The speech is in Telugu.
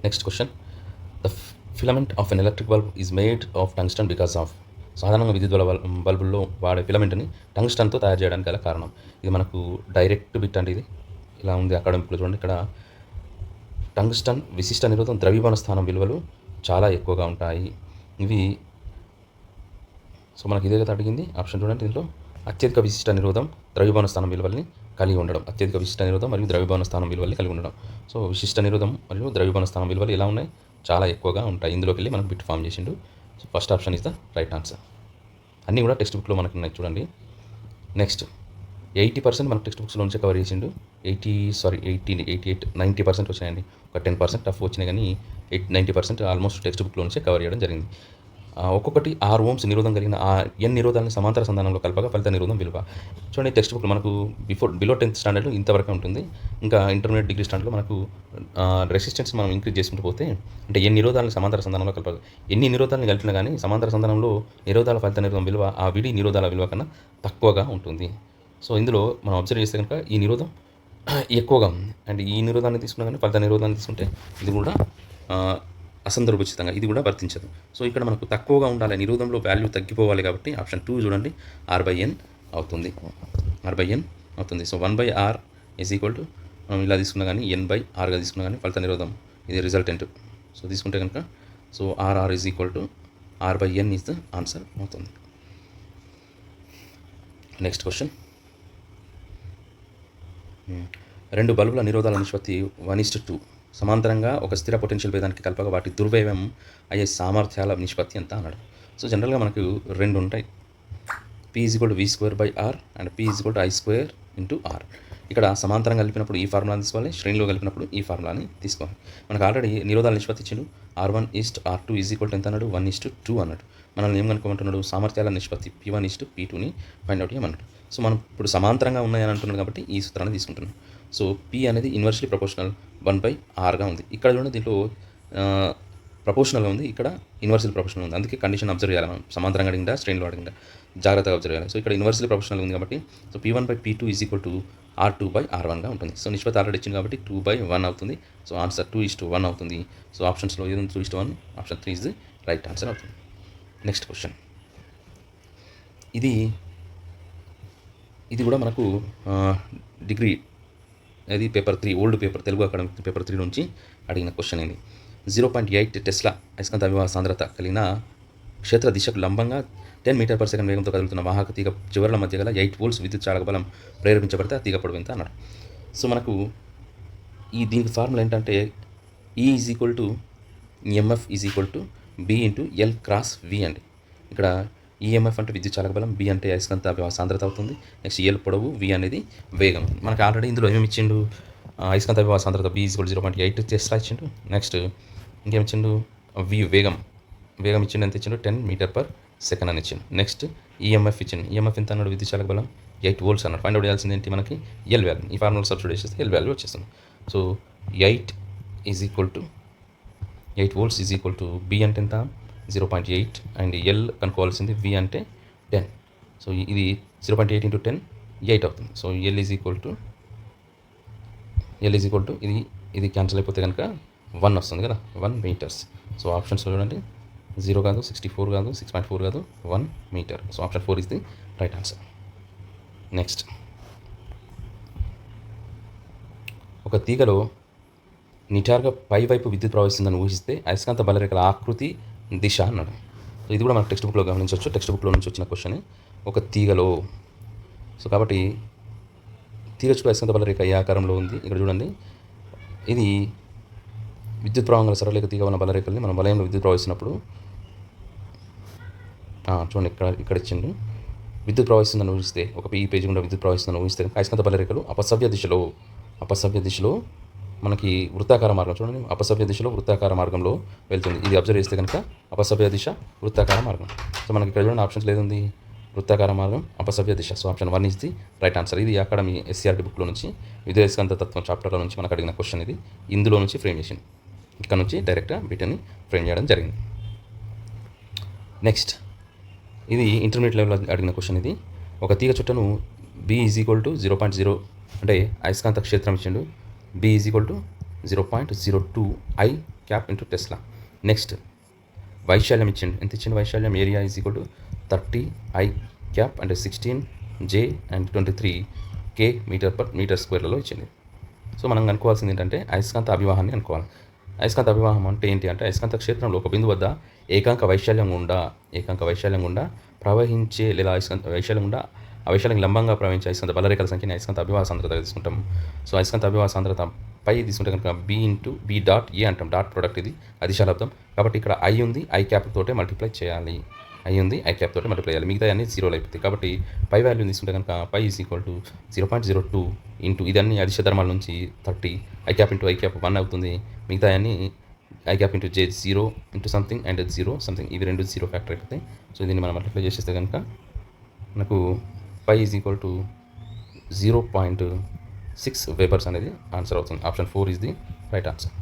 Next question, the filament of an electric bulb is made of tungsten because of. సాధారణంగా విద్యుత్ బల్బుల్లో వాడే ఫిలమెంట్ని టంగ్స్టన్తో తయారు చేయడానికి గల కారణం. ఇది మనకు డైరెక్ట్ బిట్ అండి. ఇది ఇలా ఉంది అకాడమిక్లో చూడండి. ఇక్కడ టంగ్స్టన్ విశిష్ట నిరోధం ద్రవీభవన స్థానం విలువలు చాలా ఎక్కువగా ఉంటాయి. ఇవి సో మనకి ఇదే కదా అడిగింది ఆప్షన్ చూడండి. దీంట్లో అత్యధిక విశిష్ట నిరోధం ద్రవీభవన స్థానం విలువల్ని కలిగి ఉండడం. అత్యధిక విశిష్ట నిరోధం మరియు ద్రవీభవన స్థానం విలువల్ని కలిగి ఉండడం. సో విశిష్ట నిరోధం మరియు ద్రవీభవన స్థానం విలువలు ఎలా ఉన్నాయి? చాలా ఎక్కువగా ఉంటాయి. ఇందులోకి వెళ్ళి మనకు బిట్ ఫామ్ చేసిండు. So first option is the right answer. అన్నీ కూడా టెక్స్ట్ బుక్లో మనకు ఉన్నాయి చూడండి. నెక్స్ట్ 80% మనకు టెక్స్ట్ బుక్స్లో నుంచే కవర్ చేసిండు. 90% వచ్చినాయండి. ఒక 10% టఫ్ వచ్చినాయి కానీ 90% ఆల్మోస్ట్ టెక్స్ట్ బుక్లో నుంచే కవర్ చేయడం జరిగింది. ఒక్కొక్కటి 6 ఓమ్స్ నిరోధం కలిగిన n నిరోధాలను సమాంతర సంధానంలో కలపగా ఫలిత నిరోధం విలువ. చూడండి టెక్స్ట్ బుక్లో మనకు బిలో 10th స్టాండర్డ్ ఇంతవరకు ఉంటుంది. ఇంకా ఇంటర్మీడియట్ డిగ్రీ స్టాండర్డ్లో మనకు రెసిస్టెన్స్ మనం ఇంక్రీజ్ చేసుకుంటూ పోతే అంటే n నిరోధాలను సమాంతర సంధానంలో కలపాలి. ఎన్ని నిరోధాలను కలిపినా కానీ సమాంతర సంధానంలో నిరోధాల ఫలిత నిరోధం విలువ ఆ విడి నిరోధాల విలువ కన్నా తక్కువగా ఉంటుంది. సో ఇందులో మనం అబ్జర్వ్ చేస్తే కనుక ఈ నిరోధం ఎక్కువగా ఉంది. అండ్ ఈ నిరోధాన్ని తీసుకున్నా కానీ ఫలిత నిరోధాన్ని తీసుకుంటే ఇది కూడా అసందర్భోచితంగా ఇది కూడా వర్తించదు. సో ఇక్కడ మనకు తక్కువగా ఉండాలి, నిరోధంలో వాల్యూ తగ్గిపోవాలి కాబట్టి ఆప్షన్ 2 చూడండి R/N అవుతుంది. R/N అవుతుంది. So 1/R is equal to మనం ఇలా తీసుకున్నా కానీ N/Rగా తీసుకున్నా కానీ ఫలిత నిరోధం ఇది రిజల్టెంట్. సో తీసుకుంటే కనుక so RR is equal to R/N is the answer అవుతుంది. నెక్స్ట్ క్వశ్చన్, 2 బల్బుల నిరోధాల నిష్పత్తి 1:2 సమాంతరంగా ఒక స్థిర పొటెన్షియల్ భేదానికి కలపగా వాటి దుర్వ్యయం అయ్యే సామర్థ్యాల నిష్పత్తి ఎంత అన్నాడు. సో జనరల్గా మనకు 2 ఉంటాయి. P = V²/R and P = I² R. ఇక్కడ సమాంతరంగా కలిపినప్పుడు ఈ ఫార్ములాని తీసుకోవాలి, శ్రేణిలో కలిపినప్పుడు ఈ ఫార్ములాని తీసుకోవాలి. మనకు ఆల్రెడీ నిరోధాల నిష్పత్తి ఇచ్చిండు. R1:R2 = ఎంత అన్నాడు? 1:2 అన్నాడు. మనల్ని ఏం కనుక్కోమంటున్నాడు? సామర్థ్యాల నిష్పత్తి P1:P2ని ఫైండ్ అవుట్ చేయమన్నాడు. సో మనం ఇప్పుడు సమాంతరంగా ఉన్నాయని అంటున్నాడు కాబట్టి ఈ సూత్రాన్ని తీసుకుంటున్నాం. సో P అనేది ఇన్వర్స్లీ ప్రపోర్షనల్ 1/Rగా ఉంది. ఇక్కడ చూడండి దీంట్లో ప్రపోర్షనల్గా ఉంది, ఇక్కడ ఇన్వర్స్లీ ప్రపోర్షనల్ ఉంది. అందుకే కండిషన్ అబ్జర్వ్ చేయాలి మనం. సమాంతరంగా అడిగిందా శ్రేణిలో అడిగిందా జాగ్రత్తగా అబ్జర్వ్ చేయాలి. సో ఇక్కడ ఇన్వర్స్లీ ప్రపోర్షనల్ ఉంది కాబట్టి సో P1/P2 = R2/R1గా ఉంటుంది. సో నిష్పత్తి ఆల్రెడీ ఇచ్చింది కాబట్టి 2/1 అవుతుంది. సో ఆన్సర్ 2:1 అవుతుంది. సో ఆప్షన్స్లో ఏది 2:1, option 3 is the right answer అవుతుంది. నెక్స్ట్ క్వశ్చన్, ఇది కూడా మనకు డిగ్రీ అది paper 3 old paper Telugu academic paper 3 నుంచి అడిగిన క్వశ్చన్ ఇది. 0.8 టెస్లా అయస్కాంత అభివాహ సాంద్రత కలిగిన క్షేత్ర దిశకు లంబంగా 10 మీటర్/s వేగంతో కదులుతున్న వాహక తీగ చివరల మధ్య గల 8 volts విద్యుత్ చాలక బలం ప్రేరేపించబడితే ఆ తీగ పొడవు ఎంత అన్నాడు. సో మనకు దీనికి ఫార్ములా ఏంటంటే E = EMF B × L × V అండి. ఇక్కడ EMF అంటే విద్యుత్ చాలక బలం, B అంటే అయస్కాంత అభివాహ సాంద్రత అవుతుంది. నెక్స్ట్ L పొడవు, V అనేది వేగం. మనకు ఆల్రెడీ ఇందులో ఏమేమి ఇచ్చిండు? అయస్కాంత అభివాహ సాంద్రత B = 0.8 టెస్లా ఇచ్చిండు. నెక్స్ట్ ఇంకేమి ఇచ్చిండు? వేగం ఇచ్చిండు. ఎంత ఇచ్చిండు? 10 మీటర్/s అని ఇచ్చిండు. నెక్స్ట్ EMF ఇచ్చిండు. EMF ఎంత అన్నాడు? విద్యుత్ చాలక బలం 8 volts అన్నాడు. ఫైండ్ అవుట్ చేయాల్సింది ఏంటి? మనకి L వాల్యూ. ఈ ఫార్ములా సబ్స్టిట్యూట్ చేస్తే L వాల్యూ వచ్చేస్తుంది. సో 8 volts B అంటే ఎంత? 0.8 అండ్ L కనుక్కోవాల్సింది V అంటే 10. సో ఇది 0.8 × 10 8 అవుతుంది. సో L ఇది క్యాన్సిల్ అయిపోతే కనుక 1 వస్తుంది కదా, 1 మీటర్స్. సో ఆప్షన్స్ చూడండి, 0 కాదు, 64 కాదు, 6.4 కాదు, 1 meter. So option 4 is the right answer. Next, ఒక తీగలో నిటారుగా పైవైపు విద్యుత్ ప్రవహిస్తుందని ఊహిస్తే అయస్కాంత బలరేఖల ఆకృతి, దిశ అన్నాడు. సో ఇది కూడా మనకు టెక్స్ట్ బుక్లో గమనించవచ్చు. టెక్స్ట్ బుక్లో నుంచి వచ్చిన క్వశ్చన్. ఒక తీగలో సో కాబట్టి తీగ చుట్టూ అయస్కాంత బలరేఖ ఏ ఆకారంలో ఉంది? ఇక్కడ చూడండి, ఇది విద్యుత్ ప్రవాహం గల సరళరేఖ తీగ ఉన్న బలరేఖల్ని మనం వలయంలో విద్యుత్ ప్రవహిస్తున్నప్పుడు చూడండి ఇక్కడ ఇచ్చిండు. విద్యుత్ ప్రవహిస్తుందని ఊహిస్తే ఈ పేజీ గుండా విద్యుత్ ప్రవహిస్తుందని ఊహిస్తే అయస్కాంత బలరేఖలు అపసవ్య దిశలో మనకి వృత్తాకార మార్గం చూడండి, అపసవ్య దిశలో వృత్తాకార మార్గంలో వెళ్తుంది. ఇది అబ్జర్వ్ చేస్తే కనుక అపసవ్య దిశ, వృత్తాకార మార్గం. సో మనకి ఇక్కడ చూడండి ఆప్షన్స్ లేదుంది, వృత్తాకార మార్గం, అపసవ్య దిశ. So option 1 is the right answer. ఇది అకాడమీ SCRT బుక్లో నుంచి విద్యుదయస్కాంత తత్వం చాప్టర్లో నుంచి మనకు అడిగిన క్వశ్చన్. ఇది ఇందులో నుంచి ఫ్రేమ్ చేసింది. ఇక్కడ నుంచి డైరెక్ట్గా వీటిని ఫ్రేమ్ చేయడం జరిగింది. నెక్స్ట్, ఇది ఇంటర్మీడియట్ లెవెల్లో అడిగిన క్వశ్చన్. ఇది ఒక తీగ చుట్టను B = 0.0 అంటే అయస్కాంత క్షేత్రం ఇచ్చిండు. B = 0.02 I cap into tesla. Next వైశాల్యం ఇచ్చిండు. ఎంత ఇచ్చిండు వైశాల్యం? Area is equal to 30 I cap and 16 J and 23 K meter స్క్వేర్లలో ఇచ్చింది. సో మనం కనుక్కోవాల్సింది ఏంటంటే అయస్కాంత అభివాహాన్ని అనుకోవాలి. అయస్కాంత అభివాహం అంటే ఏంటి అంటే అయస్కాంత క్షేత్రంలో ఒక బిందు వద్ద ఏకాంక వైశాల్యం గుండా ప్రవహించే లేదా ఆ వైశాల్యం లంబంగా ప్రవహించే అయస్కాంత బలరేఖల సంఖ్యని అయస్కాంత అభివాహ సాంద్రత తీసుకుంటాం. సో అయస్కాంత అభివాహ సాంద్రత పై తీసుకుంటే కనుక బి డాట్ ఏ అంటాం. డాట్ ప్రొడక్ట్ ఇది అదిశాలబ్దం. కాబట్టి ఇక్కడ ఐ ఉంది, ఐ క్యాప్ తోటే మల్టిప్లై చేయాలి. మిగతా అన్ని జీరోలు అయిపోతాయి. కాబట్టి పై వాల్యూ తీసుకుంటే కనుక పై ఈజ్ ఈక్వల్ టు 0.02 ఇంటూ ఇదన్నీ అదిశ ధర్మాల నుంచి 30 I cap into I cap 1 అవుతుంది. మిగతా అన్ని I cap into J 0 into something and 0 something, ఇవి రెండు 0 ఫ్యాక్టర్ అయిపోతాయి. సో దీన్ని మనం మల్టిప్లై చేసేస్తే కనుక మనకు పై ఈజ్ ఈక్వల్ టు 0.6 వెబర్స్ అనేది ఆన్సర్ అవుతుంది. Option 4 is the right answer.